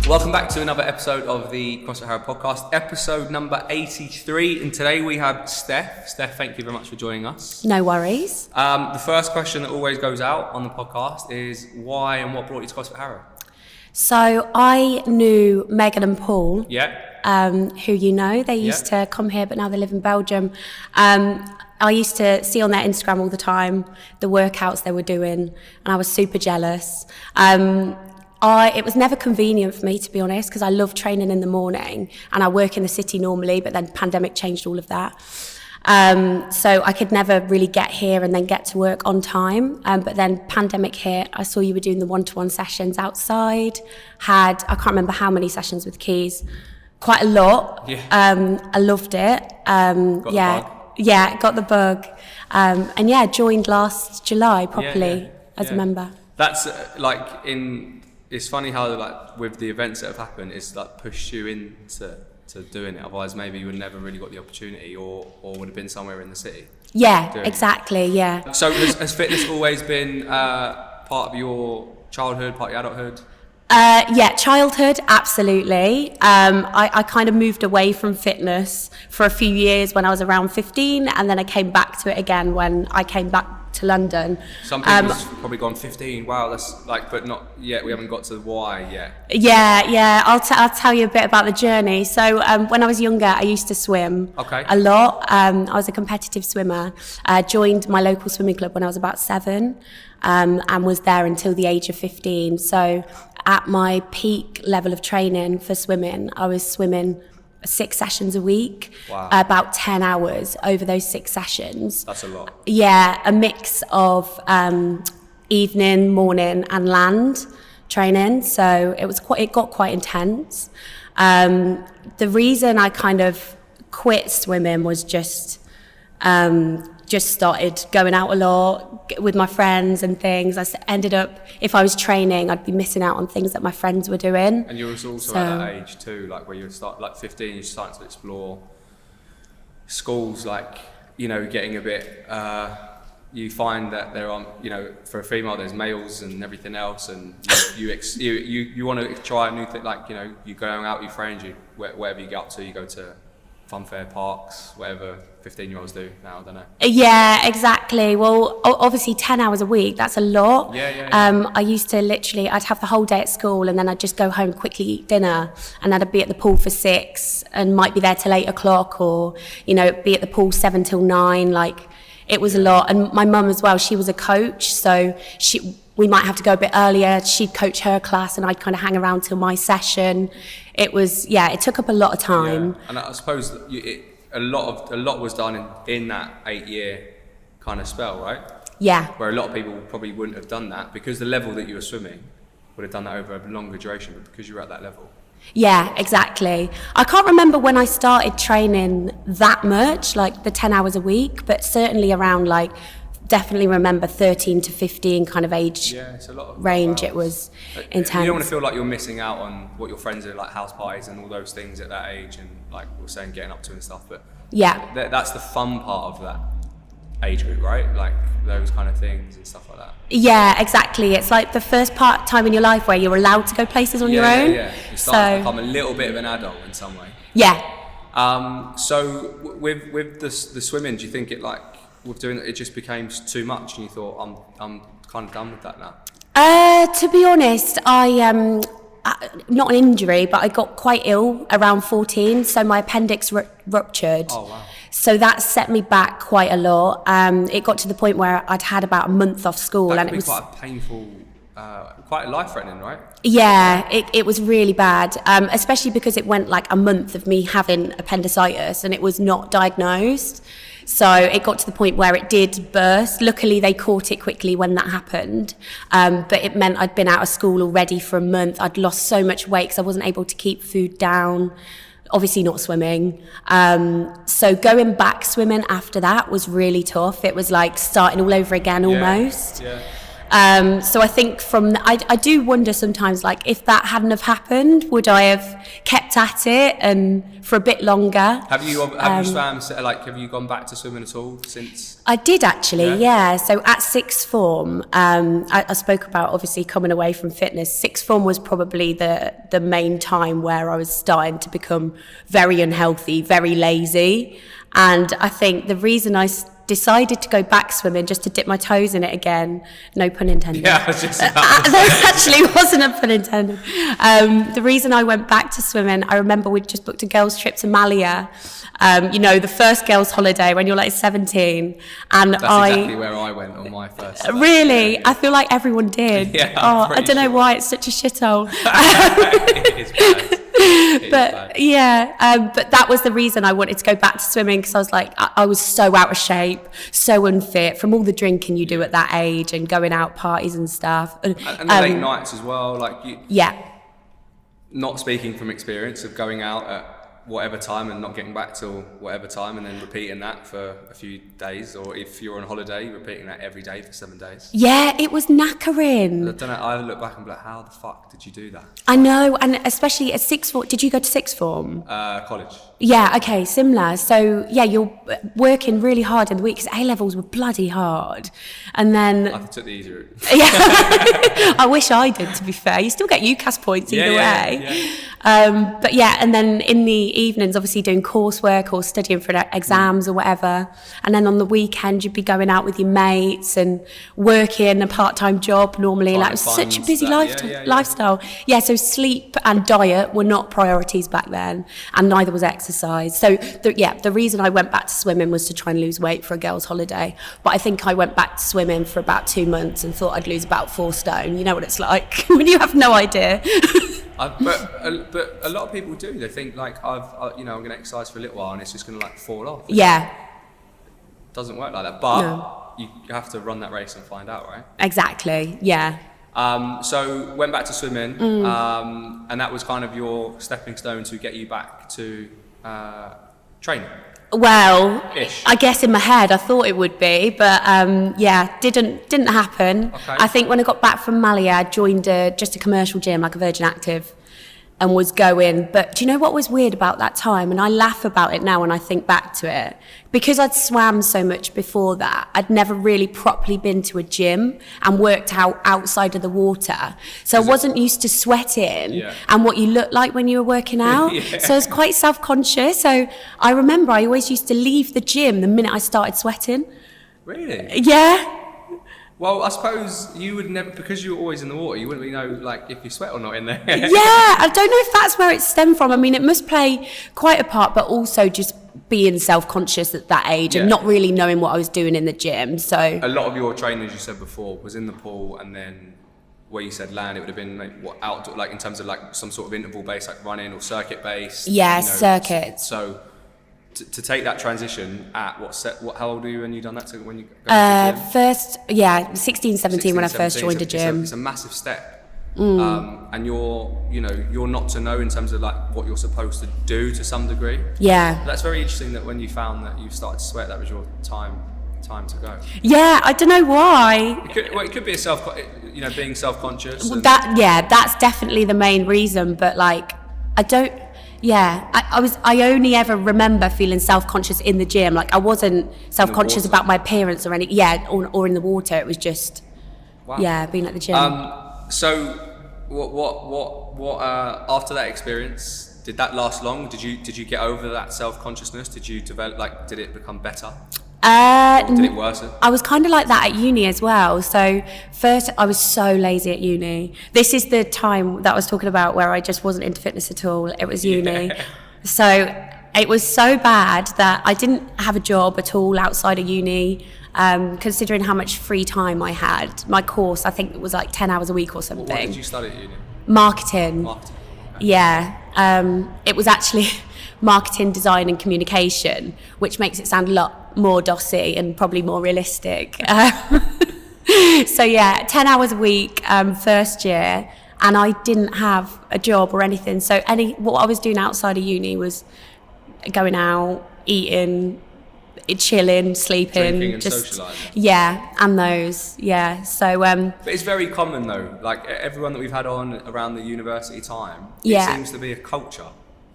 Welcome back to another episode of the CrossFit Harrow podcast, episode number 83. And today we have Steph. Steph, thank you very much for joining us. No worries. The first question that always goes out on the podcast is why and what brought you to CrossFit Harrow? So I knew Megan and Paul, Yeah. who you know. They used to come here, but now they live in Belgium. I used to see on their Instagram all the time the workouts they were doing, and I was super jealous. It was never convenient for me, to be honest, because I love training in the morning and I work in the city normally, but then pandemic changed all of that. So I could never really get here and then get to work on time. But then pandemic hit, I saw you were doing the one-to-one sessions outside, I can't remember how many sessions with Keys, quite a lot. Yeah. I loved it. Got the bug. Yeah, got the bug. And joined last July properly as a member. That's it's funny how with the events that have happened, it's pushed you into doing it. Otherwise, maybe you would never really got the opportunity, or would have been somewhere in the city. Yeah, exactly. Yeah. So has fitness always been part of your childhood, part of your adulthood? Childhood, absolutely. I kind of moved away from fitness for a few years when I was around 15, and then I came back to it again when I came back to London. Some people's probably gone 15. Wow, that's but not yet. We haven't got to the why yet. Yeah. I'll tell you a bit about the journey. So when I was younger, I used to swim a lot. I was a competitive swimmer. Joined my local swimming club when I was about 7, and was there until the age of 15. So at my peak level of training for swimming, I was swimming 6 sessions a week, about 10 hours over those 6 sessions. That's a lot. Yeah, a mix of evening, morning and land training. So it got quite intense. The reason I kind of quit swimming was just started going out a lot with my friends and things. I ended up, if I was training, I'd be missing out on things that my friends were doing. And you were also at that age too, where you start 15, you're starting to explore schools, getting a bit. You find that there are, for a female, there's males and everything else, and you want to try a new thing. You go out with your friends, wherever you get up to, you go to funfair parks, whatever 15-year-olds do now, I don't know. Yeah, exactly. Well, obviously 10 hours a week, that's a lot. Yeah. I used to I'd have the whole day at school, and then I'd just go home, quickly eat dinner, and then I'd be at the pool for 6 and might be there till 8 o'clock, or, be at the pool 7 till 9. It was a lot. And my mum as well, she was a coach, so we might have to go a bit earlier. She'd coach her class and I'd kind of hang around till my session. It took up a lot of time. Yeah. And I suppose a lot was done in that 8-year kind of spell, right? Yeah. Where a lot of people probably wouldn't have done that because the level that you were swimming would have done that over a longer duration, but because you were at that level. Yeah, exactly. I can't remember when I started training that much, the 10 hours a week, but certainly around definitely remember 13 to 15 kind of age it's a lot of range. It was intense. You don't want to feel like you're missing out on what your friends are, house parties and all those things at that age, and we're saying getting up to and stuff, but that's the fun part of that age group, right? Those kind of things and stuff like that. Yeah, exactly. It's the first time in your life where you're allowed to go places on your own. Yeah. You start to become a little bit of an adult in some way. Yeah. So with the swimming, do you think with doing it just became too much, and you thought I'm kind of done with that now? To be honest, I not an injury, but I got quite ill around 14, so my appendix ruptured. Oh wow. So that set me back quite a lot. It got to the point where I'd had about a month off school, That and could it was quite a painful, quite life-threatening, right? Yeah, it was really bad, especially because it went a month of me having appendicitis and it was not diagnosed. So it got to the point where it did burst. Luckily, they caught it quickly when that happened. But it meant I'd been out of school already for a month. I'd lost so much weight because I wasn't able to keep food down. Obviously not swimming. So going back swimming after that was really tough. It was starting all over again almost. Yeah. So I think I do wonder sometimes, like, if that hadn't have happened, would I have kept at it and for a bit longer? Have you swam, like, have you gone back to swimming at all since? I did actually, yeah. So at sixth form, I spoke about obviously coming away from fitness. Sixth form was probably the main time where I was starting to become very unhealthy, very lazy. And I think the reason I decided to go back swimming, just to dip my toes in it again, no pun intended. Yeah, I was just about there actually wasn't a pun intended. The reason I went back to swimming, I remember we'd just booked a girls' trip to Malia. The first girls' holiday when you're like 17. And that's exactly where I went on my first. Really? Yeah. I feel like everyone did. Yeah, I don't know why it's such a shithole. It is bad. But that was the reason I wanted to go back to swimming, because I was like, I was so out of shape, so unfit from all the drinking you do at that age and going out parties and stuff. And the late nights as well, like not speaking from experience of going out at whatever time and not getting back till whatever time and then repeating that for a few days, or if you're on holiday, repeating that every day for 7 days. Yeah, it was knackering. I don't know, I look back and be like, how the fuck did you do that? I know, and especially at sixth form. Did you go to sixth form? College. Yeah, okay, similar. So, yeah, you're working really hard in the week, because A-levels were bloody hard. And then... I took the easy route. Yeah, I wish I did, to be fair. You still get UCAS points either way. Yeah. But yeah, and then in the evenings, obviously doing coursework or studying for exams or whatever. And then on the weekend, you'd be going out with your mates and working a part-time job normally. Like, it was such a busy lifestyle. Yeah, so sleep and diet were not priorities back then, and neither was exercise. So, the reason I went back to swimming was to try and lose weight for a girls' holiday. But I think I went back to swimming for about 2 months and thought I'd lose about 4 stone. You know what it's like when you have no idea. But a lot of people do. They think like I'm going to exercise for a little while and it's just going to like fall off. Yeah. It doesn't work like that. But you have to run that race and find out, right? Exactly. Yeah. So went back to swimming, and that was kind of your stepping stone to get you back to training. Well, Ish. I guess in my head I thought it would be, but didn't happen. Okay. I think when I got back from Malia, I joined just a commercial gym, like a Virgin Active, and was going. But do you know what was weird about that time? And I laugh about it now when I think back to it. Because I'd swam so much before that, I'd never really properly been to a gym and worked out outside of the water. So I wasn't used to sweating and what you look like when you were working out. So I was quite self-conscious. So I remember I always used to leave the gym the minute I started sweating. Really? Yeah. Well, I suppose you would never, because you were always in the water, you wouldn't really know like if you sweat or not in there. Yeah, I don't know if that's where it stemmed from. I mean, it must play quite a part, but also just being self-conscious at that age and not really knowing what I was doing in the gym. So a lot of your training, as you said before, was in the pool, and then where you said land, it would have been like, what, outdoor, like in terms of like some sort of interval based, like running or circuit based. Yeah, circuits. So to take that transition at how old were you when you done that? So when you go to the gym? 16, 17 when I first joined a gym. It's a massive step. And you're not to know in terms of like what you're supposed to do to some degree. Yeah. That's very interesting that when you found that you started to sweat, that was your time to go. Yeah, I don't know why. It could be being self-conscious. That's definitely the main reason. But like, I only ever remember feeling self-conscious in the gym. Like I wasn't self-conscious about my appearance or anything. Yeah, or in the water. It was just, being at the gym. So, what after that experience, did that last long? Did you get over that self-consciousness? Did you develop, like, did it become better? Did it worsen? I was kind of like that at uni as well. So first, I was so lazy at uni. This is the time that I was talking about where I just wasn't into fitness at all. It was uni. So it was so bad that I didn't have a job at all outside of uni. Considering how much free time I had. My course, I think it was like 10 hours a week or something. What did you study at uni? Marketing. Okay. Yeah. It was actually marketing, design and communication, which makes it sound a lot more dossy and probably more realistic. So yeah, 10 hours a week, first year, and I didn't have a job or anything. So what I was doing outside of uni was going out, eating, chilling, sleeping, Drinking and just socialising. yeah, and those, yeah. So But it's very common though. Like everyone that we've had on around the university time, it seems to be a culture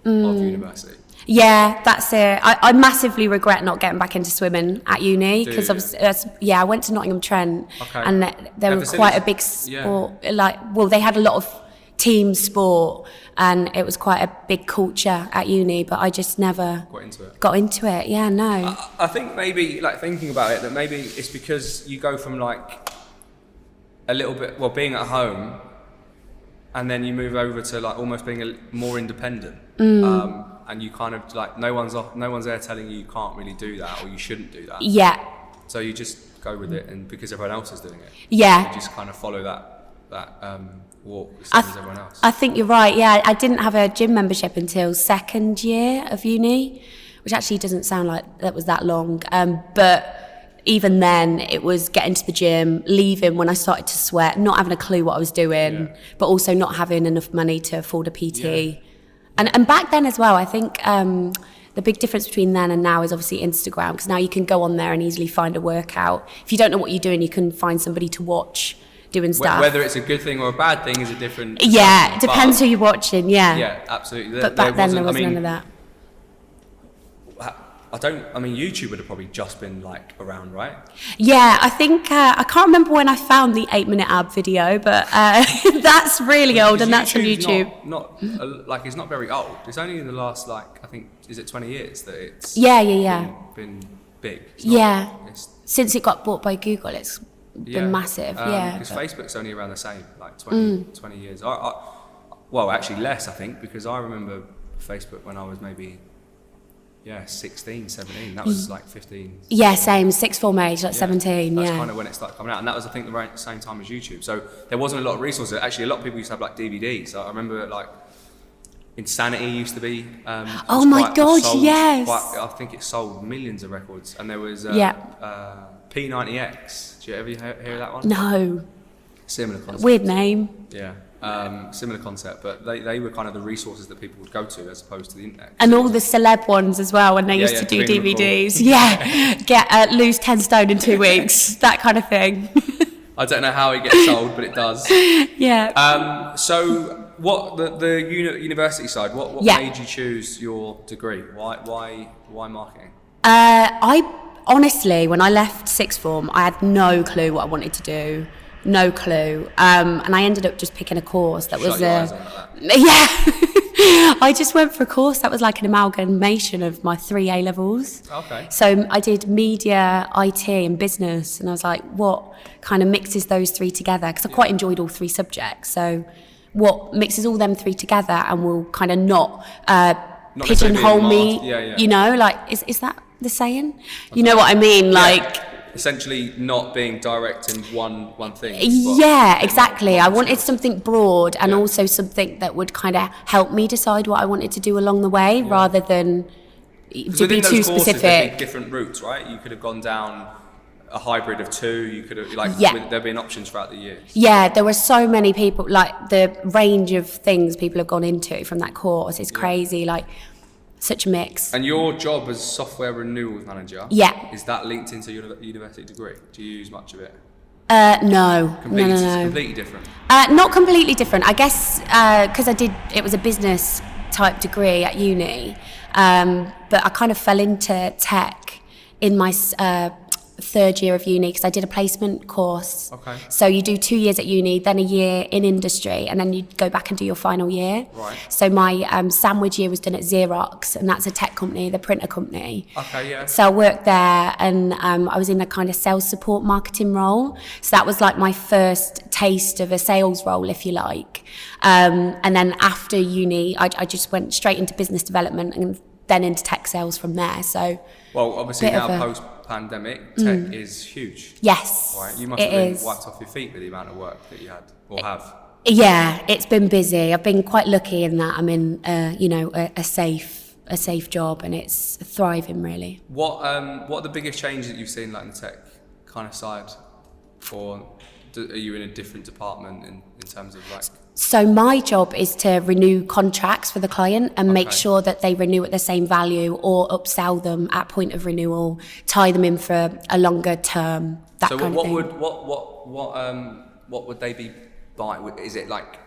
of university. yeah, that's it. I massively regret not getting back into swimming at uni because I went to Nottingham Trent, and there was quite a big sport. They had a lot of team sport, and it was quite a big culture at uni, but I just never got into it. Yeah, no. I think maybe, like, thinking about it, that maybe it's because you go from like a little bit, well, being at home, and then you move over to like almost being more independent. And you kind of like, no one's there telling you can't really do that or you shouldn't do that. Yeah. So you just go with it, and because everyone else is doing it, yeah, you just kind of follow that walk the same as everyone else. I think you're right. Yeah, I didn't have a gym membership until second year of uni, which actually doesn't sound like that was that long. But even then, it was getting to the gym, leaving when I started to sweat, not having a clue what I was doing, but also not having enough money to afford a PT. Yeah. And back then as well, I think the big difference between then and now is obviously Instagram, because now you can go on there and easily find a workout. If you don't know what you're doing, you can find somebody to watch doing stuff. Whether it's a good thing or a bad thing is a different... Yeah, it depends who you're watching, yeah. Yeah, absolutely. But back then there wasn't none of that. YouTube would have probably just been like around, right? Yeah, I think I can't remember when I found the 8-minute ab video, but that's really old, and that's on YouTube. Like, it's not very old. It's only in the last, like, I think, is it 20 years that it's been big. Since it got bought by Google, it's been massive. Because Facebook's only around the same, like 20 years. Well, actually less, I think, because I remember Facebook when I was maybe 16, 17. That was like 15. Yeah, same. Sixth form age, like 17. That's kind of when it started coming out, and that was, I think, the same time as YouTube. So there wasn't a lot of resources. Actually, a lot of people used to have like DVDs. So I remember like Insanity used to be. Oh my God! Yes. I think it sold millions of records, and there was P90X. Did you ever hear that one? No. Similar concept. Weird name. Yeah. Similar concept, but they were kind of the resources that people would go to as opposed to the internet. And all the celeb ones as well, when they used to do DVDs. Get lose 10 stone in 2 weeks, that kind of thing. I don't know how it gets sold, but it does. Yeah. So what the university side? What made you choose your degree? Why marketing? I honestly, when I left sixth form, I had no clue what I wanted to do. No clue. And I ended up just picking a course that was I just went for a course that was like an amalgamation of my 3 A-levels. Okay. So I did media, IT and business, and I was like, what kind of mixes those 3 together? Because I quite enjoyed all 3 subjects. So what mixes all them 3 together and will kind of not pigeonhole me, you know, like, is that the saying? Okay. You know what I mean? Like, essentially not being direct in one thing. Yeah, exactly. I wanted something broad and also something that would kind of help me decide what I wanted to do along the way, rather than to be too specific. There'd be different routes, right? You could have gone down a hybrid of 2. You could have there'd been options throughout the years. Yeah, there were so many people. Like, the range of things people have gone into from that course is crazy. Like, such a mix. And your job as software renewals manager, is that linked into your university degree? Do you use much of it? No. Completely different? Not completely different. I guess because it was a business type degree at uni, but I kind of fell into tech in my 3rd year of uni, because I did a placement course. Okay. So you do 2 years at uni, then a year in industry, and then you go back and do your final year. Right. So my sandwich year was done at Xerox, and that's a tech company, the printer company. Okay, yeah. So I worked there, and I was in a kind of sales support marketing role. So that was like my first taste of a sales role, if you like. And then after uni, I just went straight into business development and then into tech sales from there. So, well, obviously now post-pandemic, tech is huge. Yes, right? You must have been wiped off your feet with the amount of work that you had or have. Yeah, it's been busy. I've been quite lucky in that I'm in, a safe job, and it's thriving, really. What are the biggest changes that you've seen, like, in the tech kind of side, or are you in a different department in terms of like? So my job is to renew contracts for the client and make sure that they renew at the same value or upsell them at point of renewal, tie them in for a longer term, that kind of thing. What would they be buying? Is it like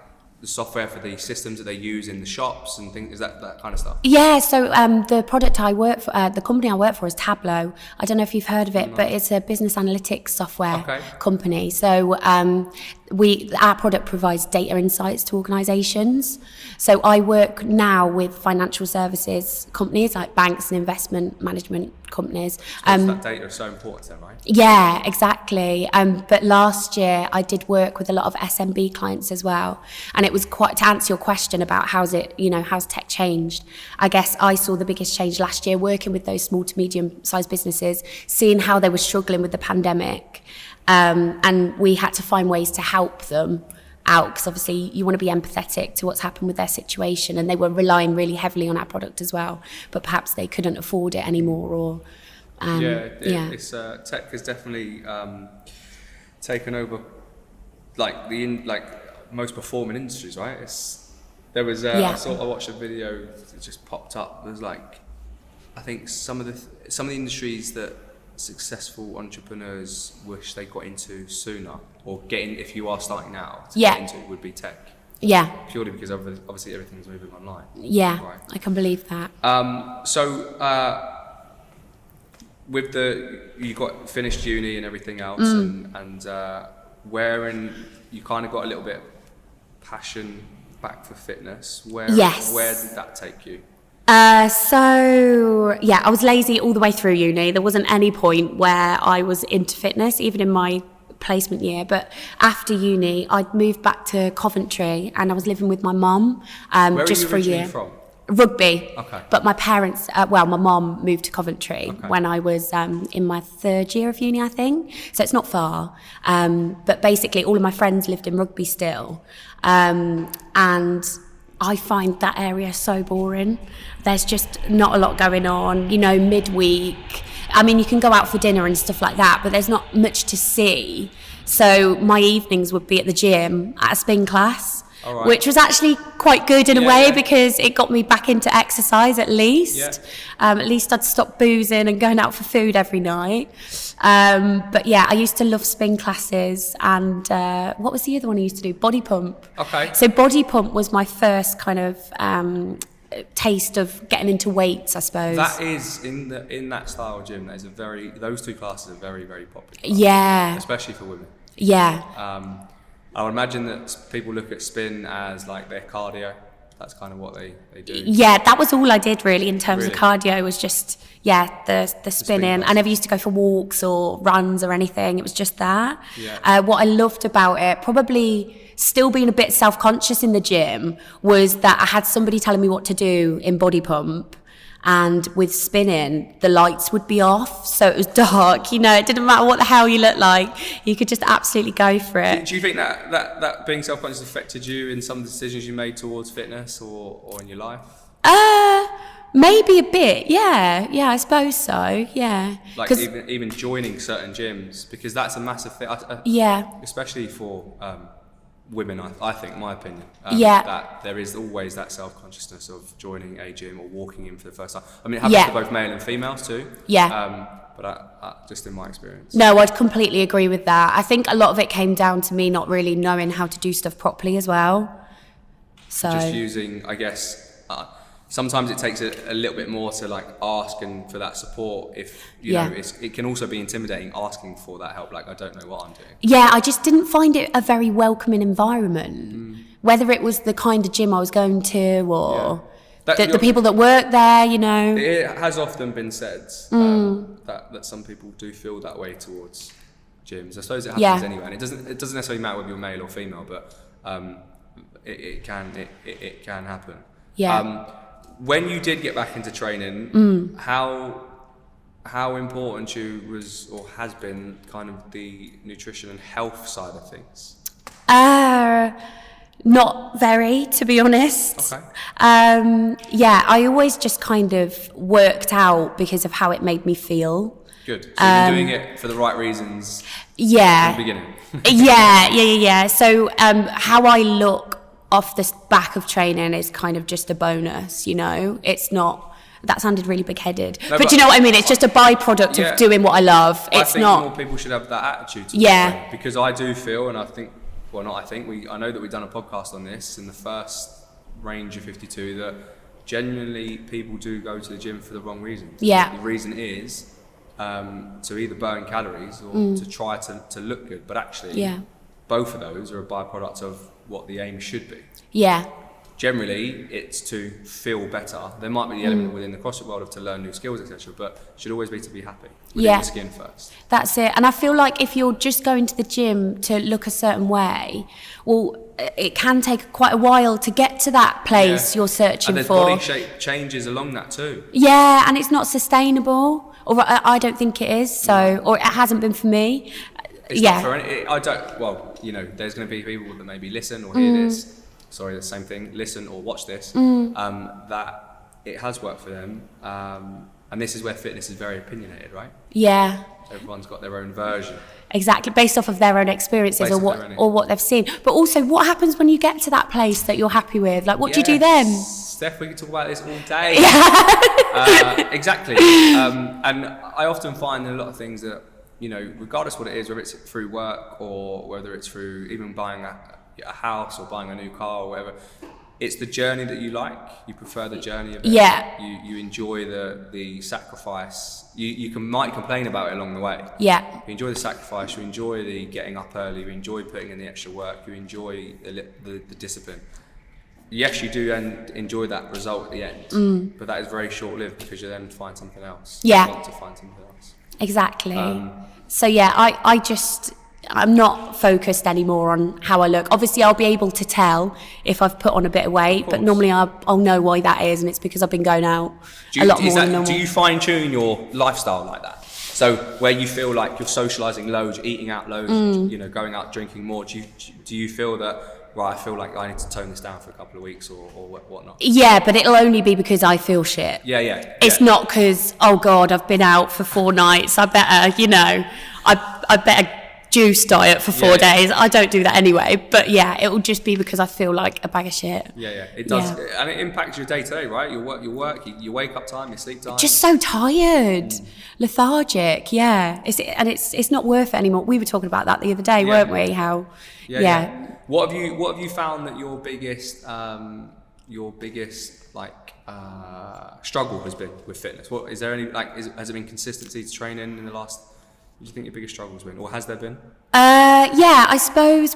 the software for the systems that they use in the shops and things? Is that kind of stuff? Yeah, so the product I work for, the company I work for is Tableau. I don't know if you've heard of it, but it's a business analytics software company. So our product provides data insights to organisations. So I work now with financial services companies like banks and investment management companies. That data is so important then, right? Yeah, exactly. But last year I did work with a lot of SMB clients as well. And it was quite, to answer your question about how's tech changed, I guess I saw the biggest change last year working with those small to medium sized businesses, seeing how they were struggling with the pandemic. And we had to find ways to help them out, because obviously you want to be empathetic to what's happened with their situation, and they were relying really heavily on our product as well, but perhaps they couldn't afford it anymore, or it's tech has definitely taken over most performing industries, right? I watched a video that just popped up. There's I think some of the industries that successful entrepreneurs wish they got into sooner, or if you are starting now to get into, would be tech. Yeah. Purely because obviously everything's moving online. Yeah, right. I can believe that. With you got finished uni and everything else, and wherein you kind of got a little bit passion back for fitness, where did that take you? I was lazy all the way through uni. There wasn't any point where I was into fitness, even in my placement year. But after uni, I'd moved back to Coventry and I was living with my mum just for a year. From? Rugby. Okay. But my parents, my mum moved to Coventry when I was in my third year of uni, I think. So it's not far. But basically, all of my friends lived in Rugby still. And I find that area so boring. There's just not a lot going on, midweek. I mean, you can go out for dinner and stuff like that, but there's not much to see. So my evenings would be at the gym at a spin class, which was actually quite good in a way because it got me back into exercise at least. Yeah. At least I'd stop boozing and going out for food every night. But yeah, I used to love spin classes, and what was the other one I used to do? Body pump. Okay. So body pump was my first kind of taste of getting into weights, I suppose. That is in that style of gym. Those two classes are very, very popular. Yeah. Especially for women. Yeah. I would imagine that people look at spin as like their cardio. That's kind of what they do. Yeah, that was all I did really in terms of cardio, was just the spinning. I never used to go for walks or runs or anything. It was just that. Yeah. What I loved about it, probably still being a bit self-conscious in the gym, was that I had somebody telling me what to do in body pump. And with spinning, the lights would be off, so it was dark. It didn't matter what the hell you looked like. You could just absolutely go for it. Do you think that being self-conscious affected you in some of the decisions you made towards fitness or in your life? Maybe a bit, yeah. Yeah, I suppose so, yeah. Like even joining certain gyms, because that's a massive thing. Especially for women, I think, my opinion, that there is always that self-consciousness of joining a gym or walking in for the first time. I mean, it happens to both male and females too. Yeah. But just in my experience. No, I'd completely agree with that. I think a lot of it came down to me not really knowing how to do stuff properly as well. So just using, I guess, sometimes it takes a little bit more to ask and for that support. If you know, it can also be intimidating asking for that help. I don't know what I'm doing. Yeah, I just didn't find it a very welcoming environment. Whether it was the kind of gym I was going to or the people that work there, It has often been said that some people do feel that way towards gyms. I suppose it happens anyway, and it doesn't necessarily matter whether you're male or female, but it can happen. Yeah. When you did get back into training, how important to you was or has been kind of the nutrition and health side of things? Not very, to be honest. Okay. I always just kind of worked out because of how it made me feel. Good. So you're doing it for the right reasons. Yeah. From the beginning. Yeah. So how I look off the back of training is kind of just a bonus, you know? It's not, that sounded really big-headed. No, but you know what I mean? It's just a byproduct of doing what I love. I think more people should have that attitude to training, because I do feel, and I think, well, not I think, I know that we've done a podcast on this in the first range of 52, that genuinely people do go to the gym for the wrong reasons. Yeah. The reason is to either burn calories or to try to look good, but actually both of those are a byproduct of what the aim should be. Yeah. Generally, it's to feel better. There might be the element within the CrossFit world of to learn new skills, etc., but it should always be to be happy. Within the skin first. That's it. And I feel like if you're just going to the gym to look a certain way, well, it can take quite a while to get to that place you're searching and for. And there's body shape changes along that too. Yeah, and it's not sustainable, or I don't think it is. So, or it hasn't been for me. It's not for any, I don't. Well, you know, there's going to be people that maybe listen or hear this. Sorry, the same thing. Listen or watch this. That it has worked for them, and this is where fitness is very opinionated, right? Yeah. Everyone's got their own version. Exactly, based off of their own experiences or what they've seen. But also, what happens when you get to that place that you're happy with? Like, what do you do then? Steph, we can talk about this all day. Exactly. And I often find in a lot of things that, you know, regardless what it is, whether it's through work or whether it's through even buying a house or buying a new car or whatever, it's the journey that you like. You prefer the journey of it. Yeah. You enjoy the sacrifice. You might complain about it along the way. Yeah. You enjoy the sacrifice. You enjoy the getting up early. You enjoy putting in the extra work. You enjoy the discipline. Yes, you do enjoy that result at the end, but that is very short-lived because you then find something else. Yeah. You want to find something else. Exactly. So yeah, I'm not focused anymore on how I look. Obviously, I'll be able to tell if I've put on a bit of weight, but normally I'll know why that is, and it's because I've been going out a lot more than normal. Do you fine-tune your lifestyle like that? So where you feel like you're socialising loads, you're eating out loads, you know, going out drinking more, do you feel that, right, I feel like I need to tone this down for a couple of weeks or whatnot? Yeah, but it'll only be because I feel shit. Yeah. It's not because, oh God, I've been out for 4 nights, I better, you know, I better juice diet for 4 days. I don't do that anyway, but yeah, it will just be because I feel like a bag of shit. Yeah, it does, and it impacts your day to day, right? Your work, your wake up time, your sleep time. Just so tired, lethargic. Yeah, it's not worth it anymore. We were talking about that the other day, weren't we? How? Yeah. What have you found that your biggest like struggle has been with fitness? What is there any has it been consistency to training in the last? What do you think your biggest struggle has been, or has there been? Yeah, I suppose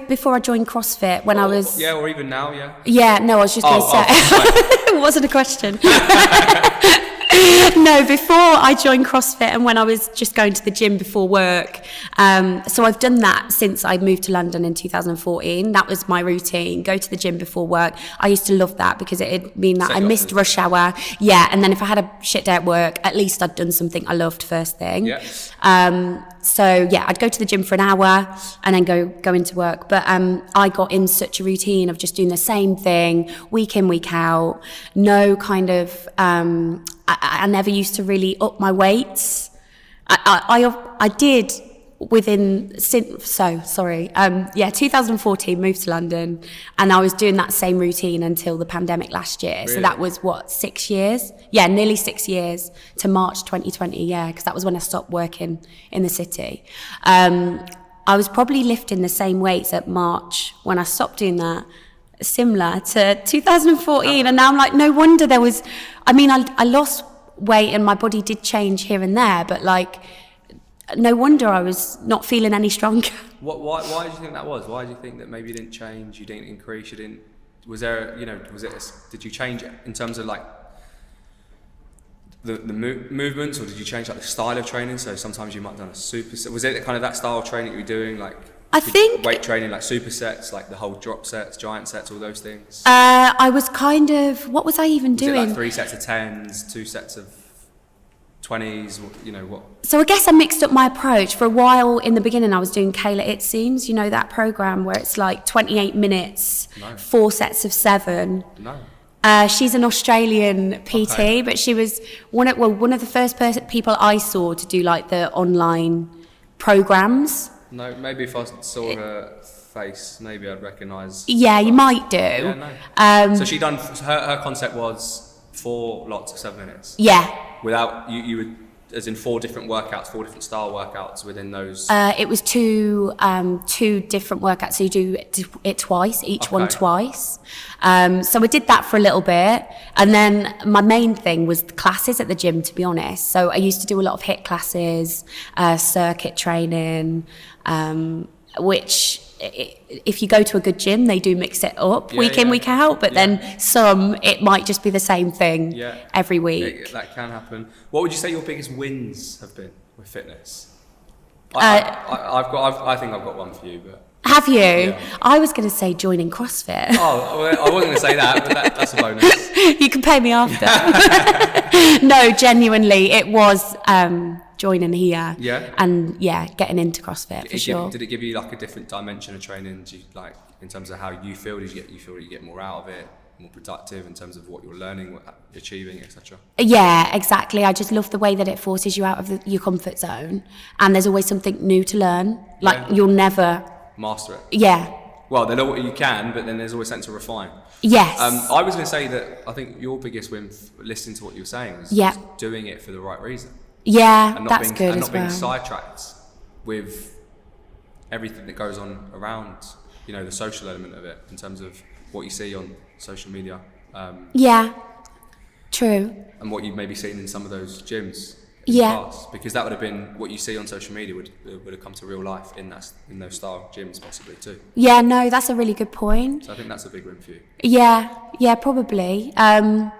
before I joined CrossFit, when I was or even now, Yeah, no, I was just going to say it wasn't a question. No, before I joined CrossFit and when I was just going to the gym before work. So I've done that since I moved to London in 2014. That was my routine, go to the gym before work. I used to love that because it'd mean that I missed rush hour. Yeah, and then if I had a shit day at work, at least I'd done something I loved first thing. Yeah. So yeah, I'd go to the gym for an hour and then go into work. But I got in such a routine of just doing the same thing week in, week out. No kind of, I never used to really up my weights. I did within, 2014, moved to London, and I was doing that same routine until the pandemic last year. Really? So that was 6 years? Yeah, nearly 6 years to March 2020, because that was when I stopped working in the city. I was probably lifting the same weights at March when I stopped doing that, similar to 2014, and now I'm like, no wonder there was, I lost weight and my body did change here and there, but no wonder I was not feeling any stronger. Why do you think that was? Why do you think that maybe you didn't change, you didn't increase, did you change in terms of the movements, or did you change the style of training? So sometimes you might have done a superset. Was it kind of that style of training that you were doing, I think weight training, supersets, the whole drop sets, giant sets, all those things? I was kind of, what was I even doing? It 3 sets of 10s, 2 sets of 20s, what? So I guess I mixed up my approach. For a while in the beginning, I was doing Kayla It Seems, that program where it's 28 minutes, 4 sets of 7. No. She's an Australian PT, but she was one of the first people I saw to do the online programs. No, maybe if I saw her face, maybe I'd recognise. Yeah, you might do. Yeah, no. So she done, her concept was 4 lots of 7 minutes. Yeah. Without, you would, as in 4 different workouts, 4 different style workouts within those? It was two different workouts, so you do it twice, each one twice. So I did that for a little bit, and then my main thing was the classes at the gym, to be honest. So I used to do a lot of HIIT classes, circuit training, which if you go to a good gym, they do mix it up week in, week out, but then some, it might just be the same thing every week. That can happen. What would you say your biggest wins have been with fitness? I think I've got one for you, but... Have you? Yeah. I was going to say joining CrossFit. Oh, I wasn't going to say that, but that's a bonus. You can pay me after. No, genuinely, it was joining here. Yeah. And getting into CrossFit for sure. Did it give you like a different dimension of training? Do you, like, in terms of how you feel? Did you feel that you get more out of it, more productive in terms of what you're learning, what you're achieving, etc.? Yeah, exactly. I just love the way that it forces you out of your comfort zone, and there's always something new to learn. Like you'll never master it. Yeah. Well, they know what you can, but then there's always something to refine. Yes. I was going to say that I think your biggest win, listening to what you were saying, was doing it for the right reason. Yeah, and that's good as well. And not being sidetracked with everything that goes on around, the social element of it, in terms of what you see on social media. Yeah, true. And what you've maybe seen in some of those gyms. Past, because that would have been what you see on social media would have come to real life in those style gyms possibly too. Yeah, no, that's a really good point. So I think that's a big win for you. Yeah, probably. And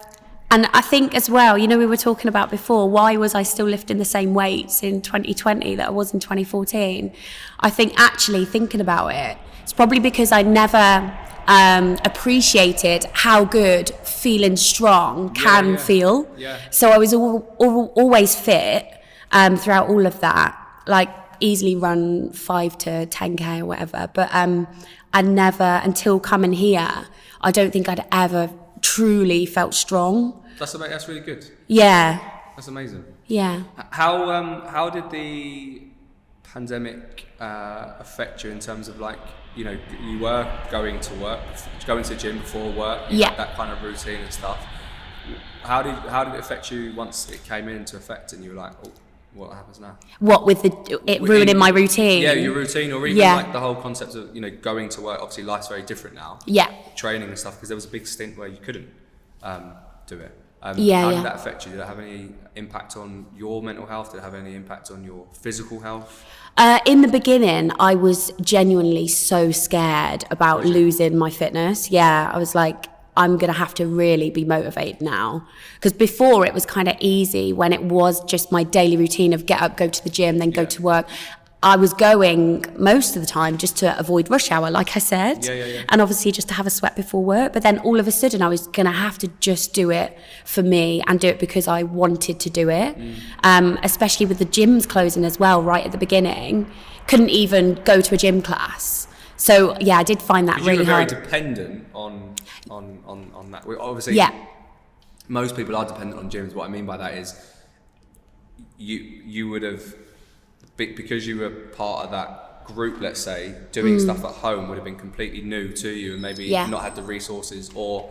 I think as well, we were talking about before, why was I still lifting the same weights in 2020 that I was in 2014? I think actually thinking about it, it's probably because I never appreciated how good feeling strong can feel. Yeah. So I was always fit throughout all of that, like easily run 5 to 10k or whatever. But I never, until coming here, I don't think I'd ever truly felt strong. That's really good. Yeah. That's amazing. Yeah. How did the pandemic affect you in terms of you were going to the gym before work, had that kind of routine and stuff. How did it affect you once it came into effect and you were like, oh, what happens now? What with ruining my routine? Yeah, your routine, or even the whole concept of going to work. Obviously, life's very different now. Yeah. Training and stuff, because there was a big stint where you couldn't do it. How did that affect you? Did it have any impact on your mental health? Did it have any impact on your physical health? In the beginning, I was genuinely so scared about losing my fitness. Yeah, I was like, I'm going to have to really be motivated now. Because before it was kind of easy when it was just my daily routine of get up, go to the gym, then go to work. I was going most of the time just to avoid rush hour, like I said. And obviously just to have a sweat before work. But then all of a sudden I was going to have to just do it for me and do it because I wanted to do it. Especially with the gyms closing as well, right at the beginning. Couldn't even go to a gym class. So yeah, I did find that really hard. You were very dependent on that. Obviously, most people are dependent on gyms. What I mean by that is you would have, because you were part of that group, let's say, doing stuff at home would have been completely new to you, and maybe not had the resources or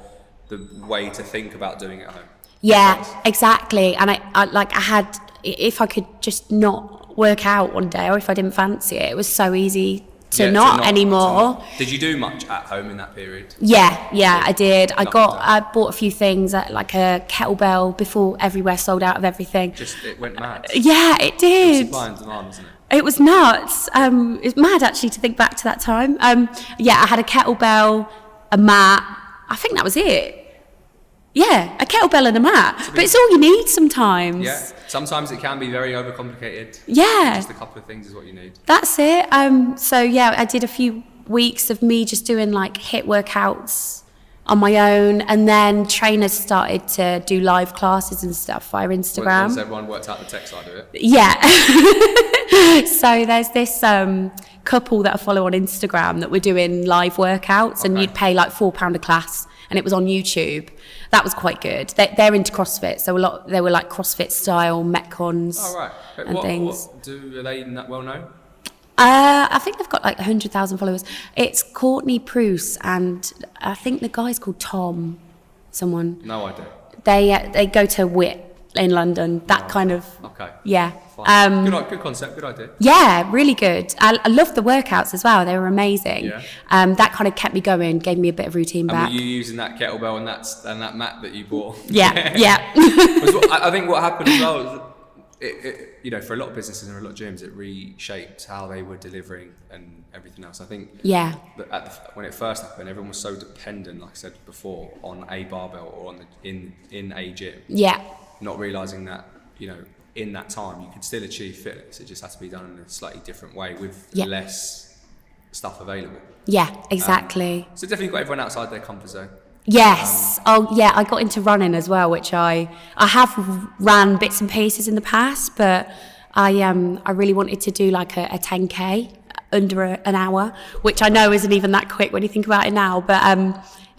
the way to think about doing it at home. Yeah, exactly. And I had, if I could just not work out one day, or if I didn't fancy it, it was so easy to not anymore. Did you do much at home in that period? Yeah, I did. I bought a few things, like a kettlebell before everywhere sold out of everything. It went mad. Yeah, it did. It was supply and demand, wasn't it? It was nuts. It's mad actually to think back to that time. I had a kettlebell, a mat. I think that was it. Yeah, a kettlebell and a mat. But it's all you need sometimes. Yeah, sometimes it can be very overcomplicated. Yeah. Just a couple of things is what you need. That's it. So yeah, I did a few weeks of me just doing like HIIT workouts on my own, and then trainers started to do live classes and stuff via Instagram. Once everyone worked out the tech side of it. Yeah. So there's this couple that I follow on Instagram that were doing live workouts, and you'd pay like £4 a class, and it was on YouTube. That was quite good. They're into CrossFit, so they were like CrossFit style Metcons and things. Are they well known? I think they've got like 100,000 followers. It's Courtney Pruce and I think the guy's called Tom. Someone. No idea. They go to WIT in London. That kind of. Okay. Yeah. Good concept. Good idea. Yeah, really good. I loved the workouts as well. They were amazing. Yeah. That kind of kept me going, gave me a bit of routine back. And were you using that kettlebell and that mat that you bought? Yeah. Yeah. I think what happened as well is for a lot of businesses and a lot of gyms, it reshaped how they were delivering and everything else. I think that when it first happened, everyone was so dependent, like I said before, on a barbell or in a gym. Yeah. Not realising that, in that time you could still achieve fitness. It just has to be done in a slightly different way with less stuff available. Yeah, exactly. So definitely got everyone outside their comfort zone. Yes. I got into running as well, which I have ran bits and pieces in the past, but I really wanted to do like a 10K under an hour, which I know isn't even that quick when you think about it now, but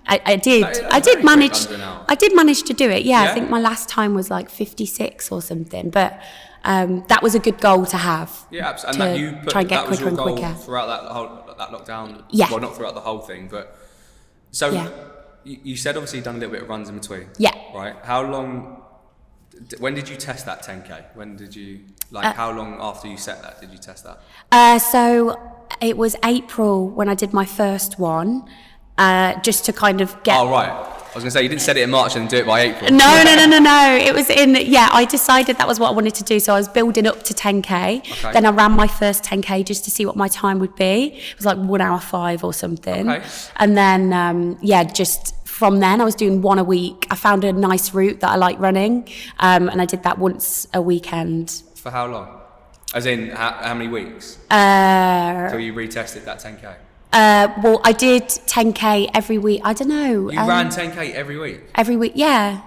I did manage to do it. Yeah, I think my last time was like 56 or something, but that was a good goal to have. Yeah, absolutely. And try and get quicker and quicker throughout that lockdown. Yeah. Well, not throughout the whole thing, but you said obviously you've done a little bit of runs in between. Yeah. Right. How long? When did you test that 10K? When did you how long after you set that did you test that? So it was April when I did my first one. Just to kind of get... Oh, right. I was going to say, you didn't set it in March and do it by April. No. It was I decided that was what I wanted to do. So I was building up to 10K. Okay. Then I ran my first 10K just to see what my time would be. It was like 1 hour 5 or something. Okay. And then, just from then I was doing one a week. I found a nice route that I like running. And I did that once a weekend. For how long? As in, how many weeks? Till you retested that 10K? I did 10K every week. I don't know. You ran 10K every week? Every week, yeah.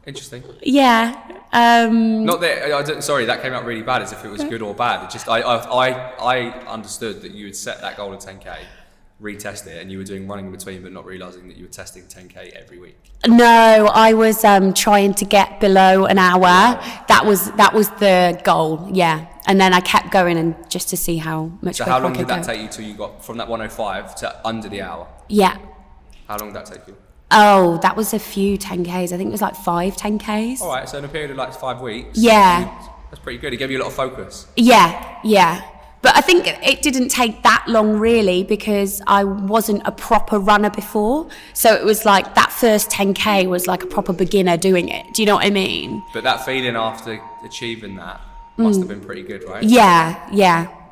Interesting. Yeah. Not that. Sorry, that came out really bad. As if it was good or bad. It just I understood that you had set that goal of 10K, retest it, and you were doing running in between, but not realising that you were testing 10K every week. No, I was trying to get below an hour. That was the goal. Yeah. And then I kept going and just to see how much. So how long did that take you till you got from that 105 to under the hour? Yeah. How long did that take you? Oh, that was a few 10Ks. I think it was like 5 10Ks. All right, so in a period of like 5 weeks. Yeah. That's pretty good. It gave you a lot of focus. Yeah. But I think it didn't take that long really because I wasn't a proper runner before. So it was like that first 10K was like a proper beginner doing it. Do you know what I mean? But that feeling after achieving that must have been pretty good, right? Yeah.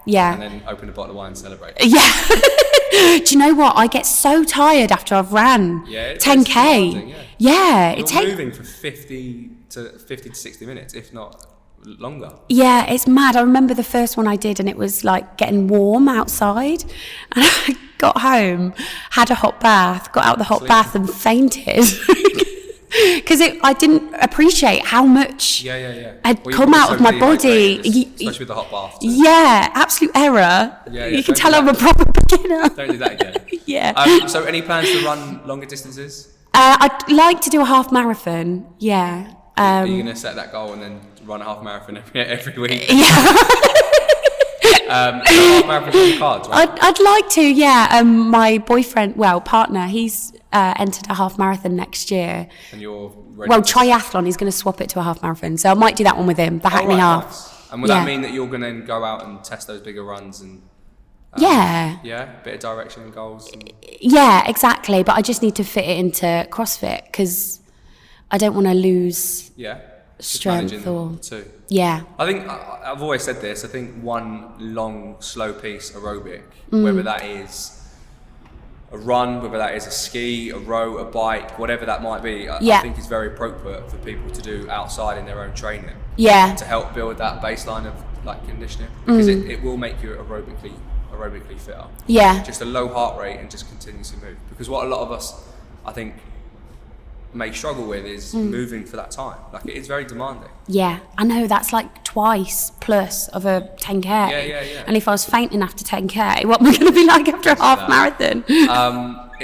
And then open a bottle of wine and celebrate. Yeah. Do you know what? I get so tired after I've ran 10K. You're moving for 50 to 60 minutes, if not longer. Yeah, it's mad. I remember the first one I did and it was like getting warm outside. And I got home, had a hot bath, got out of the hot bath and fainted. Because I didn't appreciate how much had come out of my body. Especially with the hot bath. Yeah, absolute error. You can tell I'm a proper beginner. Don't do that again. Yeah. So any plans to run longer distances? I'd like to do a half marathon, yeah. Are you going to set that goal and then run a half marathon every week? Yeah. Half marathon on the cards, right? I'd like to, yeah. My partner, he's entered a half marathon next year. And you're ready? Well, triathlon, he's going to swap it to a half marathon. So I might do that one with him, the Hackney half. Nice. And would that mean that you're going to then go out and test those bigger runs and... Yeah, bit of direction and goals. Yeah, exactly. But I just need to fit it into CrossFit because I don't want to lose strength or too. Yeah. I think I've always said this. I think one long, slow piece aerobic, whether that is a run, whether that is a ski, a row, a bike, whatever that might be, I think is very appropriate for people to do outside in their own training. Yeah. To help build that baseline of like conditioning, because it will make you aerobically fitter. Yeah. Just a low heart rate and just continuously move. Because what a lot of us, I think, may struggle with is moving for that time. Like it is very demanding. Yeah, I know that's like twice plus of a 10K. Yeah. And if I was fainting after 10K, what am I going to be like after a half marathon?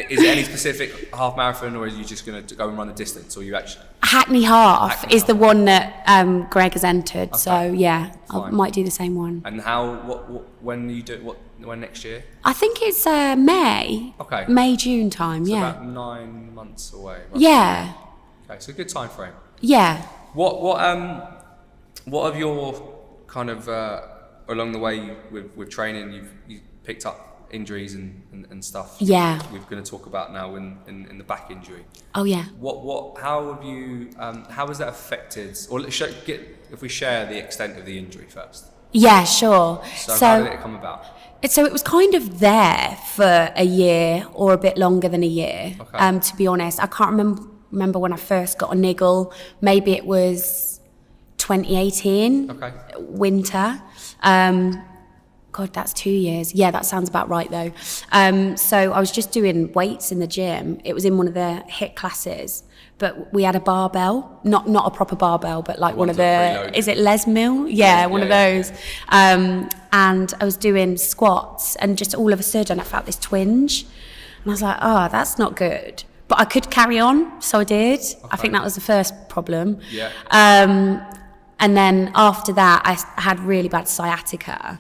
is it any specific half marathon, or are you just going to go and run the distance, or you actually? Hackney Half is the one that Greg has entered. Okay. So yeah, I might do the same one. And when you do when next year? I think it's May. Okay. May, June time. So yeah. About 9 months away. Roughly. Yeah. Okay, so a good time frame. Yeah. What have your kind of along the way with training you picked up injuries and stuff? Yeah. We're going to talk about now in the back injury. Oh yeah. How have you how has that affected, or if we share the extent of the injury first? Yeah, sure. So how did it come about? So it was kind of there for a year or a bit longer than a year. Okay. To be honest, I can't remember when I first got a niggle. Maybe it was 2018. Okay. Winter. God, that's 2 years. Yeah, that sounds about right though. So I was just doing weights in the gym. It was in one of the HIIT classes, but we had a barbell, not a proper barbell, but like one of the, is it Les Mill? Yeah, one of those. And I was doing squats, and just all of a sudden I felt this twinge, and I was like, oh, that's not good. But I could carry on, so I did. Okay. I think that was the first problem. Yeah. And then after that, I had really bad sciatica.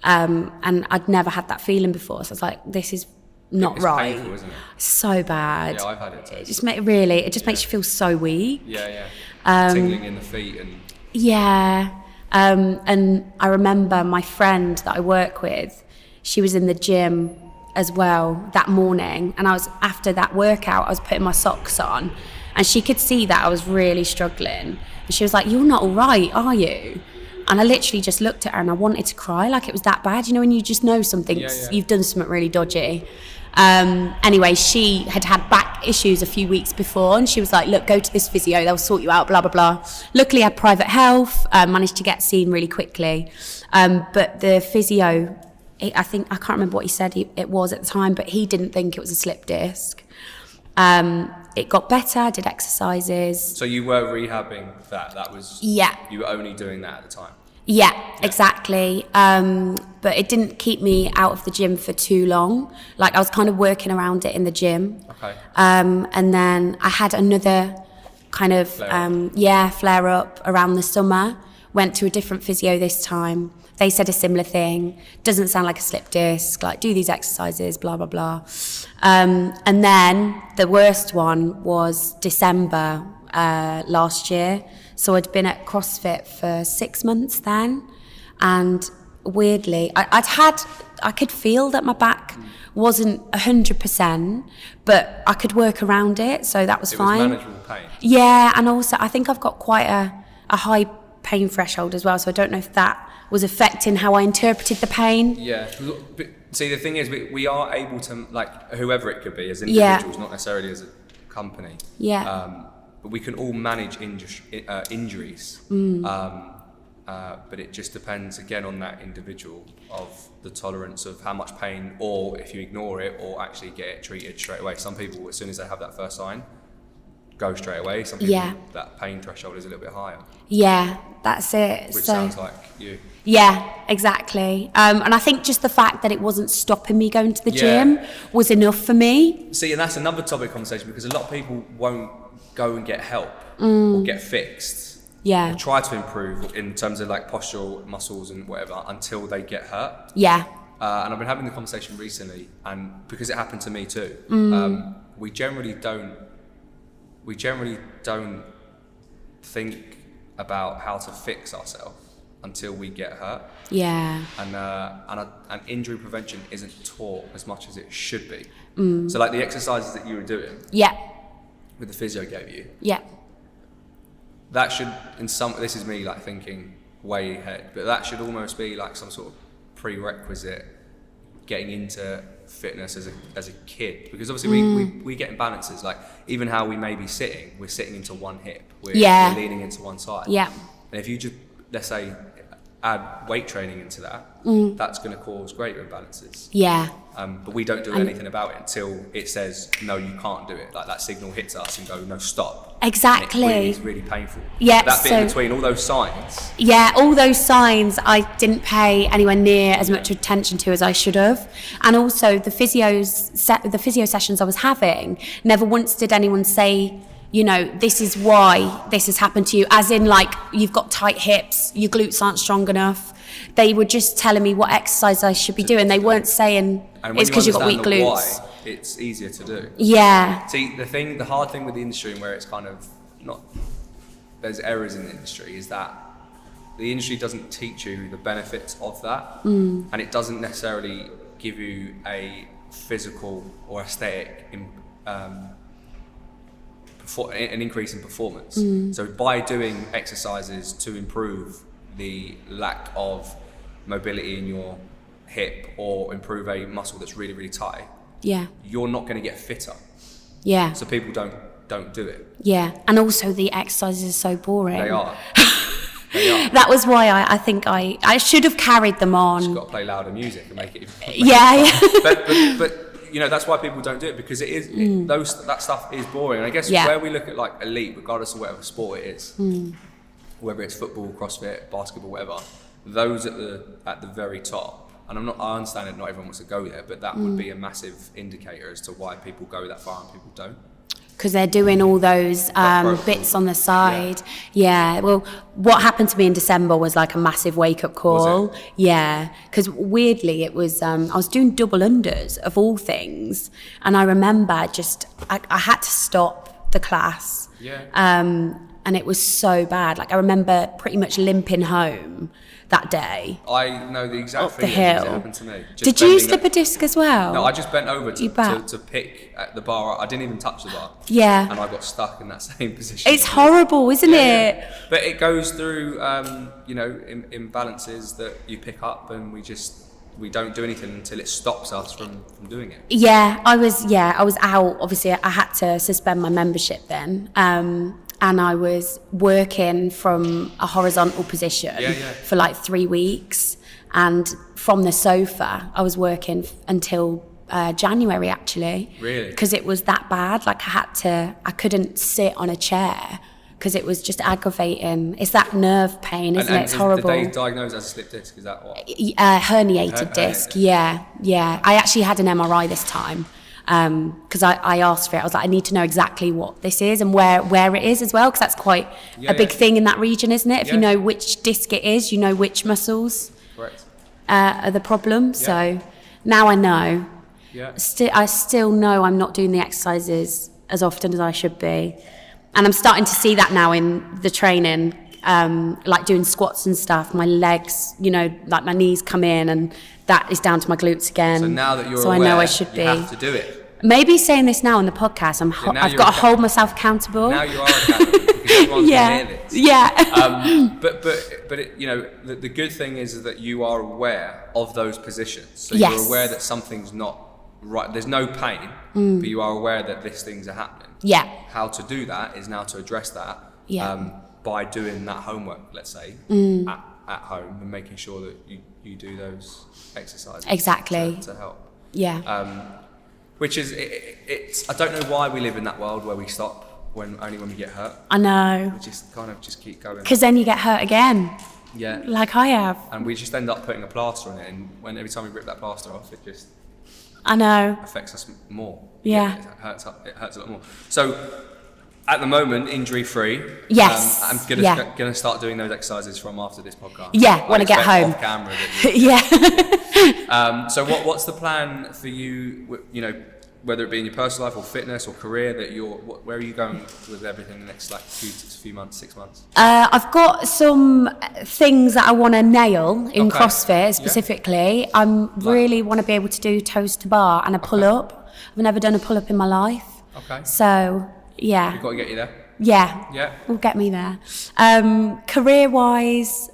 And I'd never had that feeling before, so I was like, this is not right. It's painful, isn't it? So bad. Yeah, I've had it too. It just makes you feel so weak. Yeah. Tingling in the feet and. Yeah. And I remember my friend that I work with, she was in the gym as well that morning, and after that workout, I was putting my socks on, and she could see that I was really struggling, and she was like, "You're not all right, are you?" And I literally just looked at her and I wanted to cry, like it was that bad, when you just know you've done something really dodgy. Anyway, she had back issues a few weeks before, and she was like, look, go to this physio, they'll sort you out, blah, blah, blah. Luckily, I had private health, managed to get seen really quickly. But the physio, I can't remember what he said it was at the time, but he didn't think it was a slip disc. It got better, I did exercises. So you were rehabbing that was... Yeah. You were only doing that at the time? Yeah, exactly. But it didn't keep me out of the gym for too long. Like, I was kind of working around it in the gym. Okay. And then I had another kind of, flare up around the summer. Went to a different physio this time. They said a similar thing. Doesn't sound like a slip disc, like do these exercises, blah, blah, blah. And then the worst one was December last year. So I'd been at CrossFit for 6 months then. And weirdly, I could feel that my back wasn't 100%, but I could work around it, so that was fine. It was manageable pain. Yeah, and also I think I've got quite a high pain threshold as well, so I don't know if that was affecting how I interpreted the pain. Yeah, but see, the thing is, we are able to, like, whoever it could be, as individuals, not necessarily as a company. Yeah. But we can all manage injuries. But it just depends, again, on that individual, of the tolerance of how much pain, or if you ignore it, or actually get it treated straight away. Some people, as soon as they have that first sign, go straight away. Some people, that pain threshold is a little bit higher. Yeah, that's it. Which sounds like you. Yeah, exactly. And I think just the fact that it wasn't stopping me going to the gym was enough for me. See, and that's another topic of conversation, because a lot of people won't go and get help or get fixed. Yeah. Or try to improve in terms of like postural muscles and whatever until they get hurt. Yeah. And I've been having the conversation recently, and because it happened to me too, we generally don't think about how to fix ourselves until we get hurt. Yeah. And injury prevention isn't taught as much as it should be. So like the exercises that you were doing. Yeah. With the physio gave you. Yeah. That should, this is me like thinking way ahead, but that should almost be like some sort of prerequisite getting into fitness as a kid, because obviously we get imbalances, like even how we may be sitting, we're sitting into one hip, we're leaning into one side. Yeah. And if you just, let's say, add weight training into that, that's going to cause greater imbalances. Yeah. But we don't do anything about it until it says, no, you can't do it. Like that signal hits us and go, no, stop. Exactly. It's really painful. Yeah. That bit in between, all those signs. Yeah, all those signs I didn't pay anywhere near as much attention to as I should have. And also the physio sessions I was having, never once did anyone say, you know, this is why this has happened to you. As in, like, you've got tight hips, your glutes aren't strong enough. They were just telling me what exercise I should be doing. They weren't saying it's because you've got weak glutes. Why, it's easier to do. Yeah. See, the hard thing with the industry and where it's kind of not, there's errors in the industry, is that the industry doesn't teach you the benefits of that, and it doesn't necessarily give you a physical or aesthetic an increase in performance. So by doing exercises to improve the lack of mobility in your hip or improve a muscle that's really, really tight, you're not going to get fitter. Yeah. So people don't do it. Yeah. And also the exercises are so boring. They are. That was why I think I should have carried them on. You've got to play louder music and make it. But you know, that's why people don't do it, because it is that stuff is boring. And I guess where we look at like elite, regardless of whatever sport it is, whether it's football, CrossFit, basketball, whatever, those at the very top. And I understand that not everyone wants to go there, but that would be a massive indicator as to why people go that far and people don't. Because they're doing all those bits on the side. Yeah. Well, what happened to me in December was like a massive wake-up call. Was it? Yeah. Because weirdly, it was I was doing double unders of all things, and I remember I had to stop the class. Yeah. And it was so bad. Like I remember pretty much limping home that day. I know the exact thing that happened to me. Did you slip a disc as well? No, I just bent over to pick at the bar. I didn't even touch the bar. Yeah. And I got stuck in that same position. It's horrible, isn't it? Yeah. But it goes through, imbalances that you pick up, and we don't do anything until it stops us from doing it. Yeah, I was out. Obviously, I had to suspend my membership then. And I was working from a horizontal position for like 3 weeks. And from the sofa, I was working until January, actually. Really? Because it was that bad. Like I couldn't sit on a chair because it was just aggravating. It's that nerve pain, isn't it? It's horrible. The day diagnosed as a slip disc, is that what? Herniated disc, yeah. I actually had an MRI this time. Because I asked for it. I was like, I need to know exactly what this is and where it is as well, because that's quite a big thing in that region, isn't it? If you know which disc it is, you know which muscles are the problem. So now I know. Yeah. I still know I'm not doing the exercises as often as I should be. And I'm starting to see that now in the training, like doing squats and stuff. My legs, like my knees come in, and that is down to my glutes again. So now that you're aware, I know I should be. You have to do it. Maybe saying this now on the podcast, I've got to hold myself accountable. Now you are accountable, because everyone's going to hear this. Yeah. But the good thing is that you are aware of those positions. So you're aware that something's not right. There's no pain, but you are aware that these things are happening. Yeah. How to do that is now to address that by doing that homework, let's say, at home, and making sure that you do those exercises. Exactly. To help. Yeah. Which is, it's. I don't know why we live in that world where we stop only when we get hurt. I know. We just keep going. Because then you get hurt again. Yeah. Like I have. And we just end up putting a plaster on it, and every time we rip that plaster off, it just. I know. Affects us more. Yeah. It hurts a lot more. So, at the moment, injury-free. Yes. I'm gonna start doing those exercises from after this podcast. Yeah, when I get home. Off camera. Yeah. So what's the plan for you? Whether it be in your personal life or fitness or career, where are you going with everything the next few months, 6 months? I've got some things that I want to nail in CrossFit specifically. I really want to be able to do toes to bar and a pull up. I've never done a pull up in my life. Okay. So yeah. We've got to get you there. Yeah. We'll get me there. Career wise,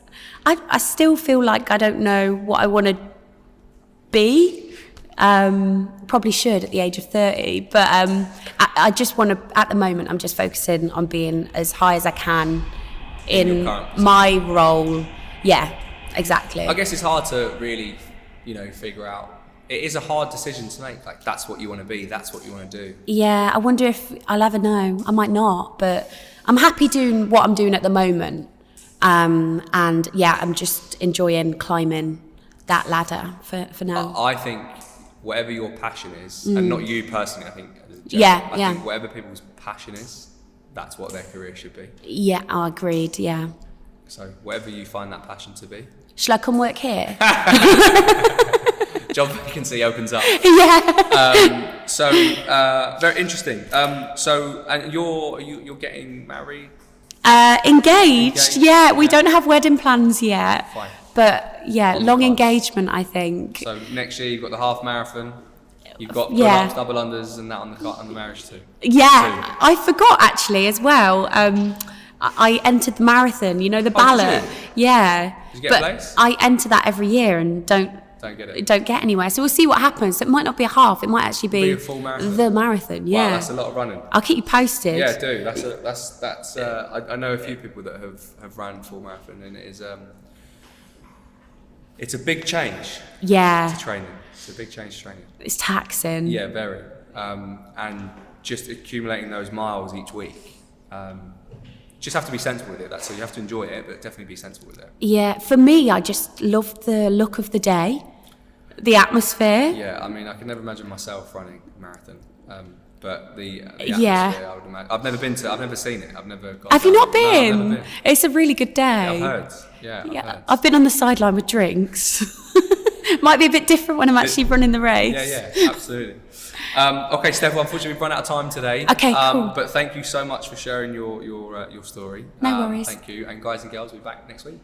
I still feel like I don't know what I want to be. Probably should at the age of 30, but I just want to, at the moment, I'm just focusing on being as high as I can in my role. Yeah, exactly. I guess it's hard to really, figure out. It is a hard decision to make. Like, that's what you want to be. That's what you want to do. Yeah, I wonder if I'll ever know. I might not, but I'm happy doing what I'm doing at the moment. And yeah, I'm just enjoying climbing that ladder for now. I think whatever your passion is, and not you personally, I think, as a Yeah, I think whatever people's passion is, that's what their career should be. Yeah, I agreed, yeah. So whatever you find that passion to be. Shall I come work here? Job vacancy opens up. Yeah. Very interesting. And you're getting married? Engaged. Yeah, we don't have wedding plans yet. Fine. But yeah, long engagement, I think. So next year you've got the half marathon. You've got pull-ups, double unders, and that on the marriage too. Yeah, I forgot actually as well. I entered the marathon. The ballot. Yeah. Did you get a place? I enter that every year and don't get it. Don't get anywhere. So we'll see what happens. It might not be a half. It might actually be a full marathon. The marathon. Yeah. Wow, that's a lot of running. I'll keep you posted. Yeah, do. That's. I know a few people that have run full marathon, and it is. It's a big change. Yeah. To training. It's a big change to training. It's taxing. Yeah, very. And just accumulating those miles each week. Just have to be sensible with it. So you have to enjoy it, but definitely be sensible with it. Yeah, for me, I just love the look of the day, the atmosphere. Yeah, I mean, I can never imagine myself running a marathon, but the atmosphere, I would imagine. I've never seen it. I've never got. Have you not been? No, I've never been. It's a really good day. Yeah, I've heard. Yeah, I've heard. I've been on the sideline with drinks. Might be a bit different when I'm actually running the race. Yeah, absolutely. Okay, Steph, well, unfortunately we've run out of time today. Okay, cool. But thank you so much for sharing your story. No worries. Thank you. And guys and girls, we'll be back next week.